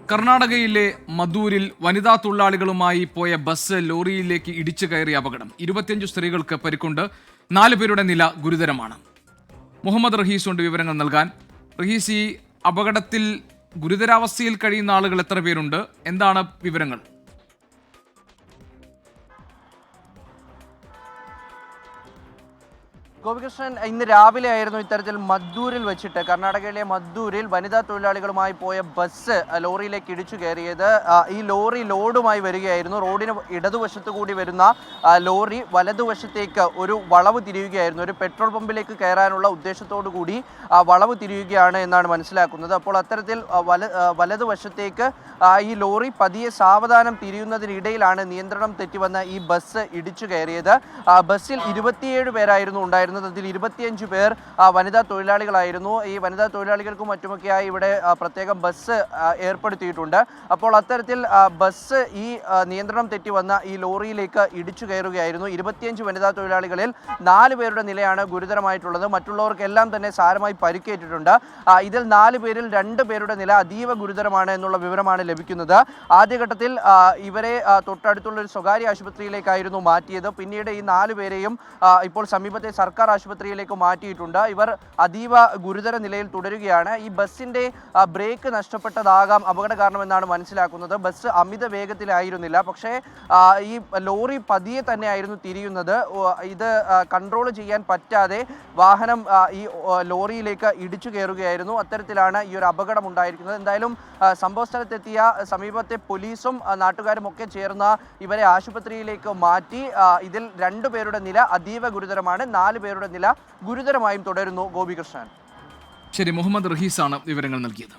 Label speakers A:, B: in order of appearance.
A: കർണാടകയിലെ മധൂരിൽ വനിതാ തൊഴിലാളികളുമായി പോയ ബസ് ലോറിയിലേക്ക് ഇടിച്ചു കയറിയ അപകടം. 25 സ്ത്രീകൾക്ക് പരിക്കുണ്ട്. 4 പേരുടെ നില ഗുരുതരമാണ്. മുഹമ്മദ് റഹീസ് ഉണ്ട് വിവരങ്ങൾ നൽകാൻ. റഹീസ്, ഈ അപകടത്തിൽ ഗുരുതരാവസ്ഥയിൽ കഴിയുന്ന ആളുകൾ എത്ര പേരുണ്ട്? എന്താണ് വിവരങ്ങൾ?
B: ഗോപികൃഷ്ണൻ, ഇന്ന് രാവിലെ ആയിരുന്നു ഇത്തരത്തിൽ മദ്ദൂരിൽ വെച്ചിട്ട് കർണാടകയിലെ മദ്ദൂരിൽ വനിതാ തൊഴിലാളികളുമായി പോയ ബസ് ലോറിയിലേക്ക് ഇടിച്ചു കയറിയത്. ഈ ലോറി ലോഡുമായി വരികയായിരുന്നു. റോഡിന് ഇടതുവശത്തു കൂടി വരുന്ന ലോറി വലതുവശത്തേക്ക് ഒരു വളവ് തിരിയുകയായിരുന്നു. ഒരു പെട്രോൾ പമ്പിലേക്ക് കയറാനുള്ള ഉദ്ദേശത്തോടു കൂടി വളവ് തിരിയുകയാണ് എന്നാണ് മനസ്സിലാക്കുന്നത്. അപ്പോൾ അത്തരത്തിൽ വലതുവശത്തേക്ക് ഈ ലോറി പതിയെ സാവധാനം തിരിയുന്നതിനിടയിലാണ് നിയന്ത്രണം തെറ്റിവന്ന ഈ ബസ് ഇടിച്ചു കയറിയത്. ബസ്സിൽ 27 പേരായിരുന്നു ഉണ്ടായിരുന്നത്. അതിൽ 25 പേർ വനിതാ തൊഴിലാളികളായിരുന്നു. ഈ വനിതാ തൊഴിലാളികൾക്കും മറ്റുമൊക്കെയായി ഇവിടെ പ്രത്യേകം ബസ് ഏർപ്പെടുത്തിയിട്ടുണ്ട്. അപ്പോൾ അത്തരത്തിൽ ബസ് ഈ നിയന്ത്രണം തെറ്റി വന്ന ഈ ലോറിയിലേക്ക് ഇടിച്ചു കയറുകയായിരുന്നു. 25 വനിതാ തൊഴിലാളികളിൽ 4 പേരുടെ നിലയാണ് ഗുരുതരമായിട്ടുള്ളത്. മറ്റുള്ളവർക്കെല്ലാം തന്നെ സാരമായി പരിക്കേറ്റിട്ടുണ്ട്. ഇതിൽ 4 പേരിൽ 2 പേരുടെ നില അതീവ ഗുരുതരമാണ് എന്നുള്ള വിവരമാണ് ലഭിക്കുന്നത്. ആദ്യഘട്ടത്തിൽ ഇവരെ തൊട്ടടുത്തുള്ള ഒരു സ്വകാര്യ ആശുപത്രിയിലേക്കായിരുന്നു മാറ്റിയത്. പിന്നീട് ഈ 4 പേരെയും ഇപ്പോൾ സമീപത്തെ സർക്കാർ ആശുപത്രിയിലേക്ക് മാറ്റിയിട്ടുണ്ട്. ഇവർ അതീവ ഗുരുതര നിലയിൽ തുടരുകയാണ്. ഈ ബസ്സിന്റെ ബ്രേക്ക് നഷ്ടപ്പെട്ടതാകാം അപകട കാരണമെന്നാണ് മനസ്സിലാക്കുന്നത്. ബസ് അമിത വേഗത്തിലായിരുന്നില്ല, പക്ഷേ ഈ ലോറി പതിയെ തന്നെയായിരുന്നു തിരിയുന്നത്. ഇത് കൺട്രോൾ ചെയ്യാൻ പറ്റാതെ വാഹനം ഈ ലോറിയിലേക്ക് ഇടിച്ചു കയറുകയായിരുന്നു. അത്തരത്തിലാണ് ഈ ഒരു അപകടം ഉണ്ടായിരിക്കുന്നത്. എന്തായാലും സംഭവ സ്ഥലത്തെത്തിയ സമീപത്തെ പോലീസും നാട്ടുകാരും ഒക്കെ ചേർന്ന് ഇവരെ ആശുപത്രിയിലേക്ക് മാറ്റി. ഇതിൽ 2 പേരുടെ നില അതീവ ഗുരുതരമാണ്. 4 പേരുടെ നില ഗുരുതരമായും തുടരുന്നു. ഗോപികൃഷ്ണൻ.
A: ശരി, മുഹമ്മദ് റഹീസാണ് വിവരങ്ങൾ നൽകിയത്.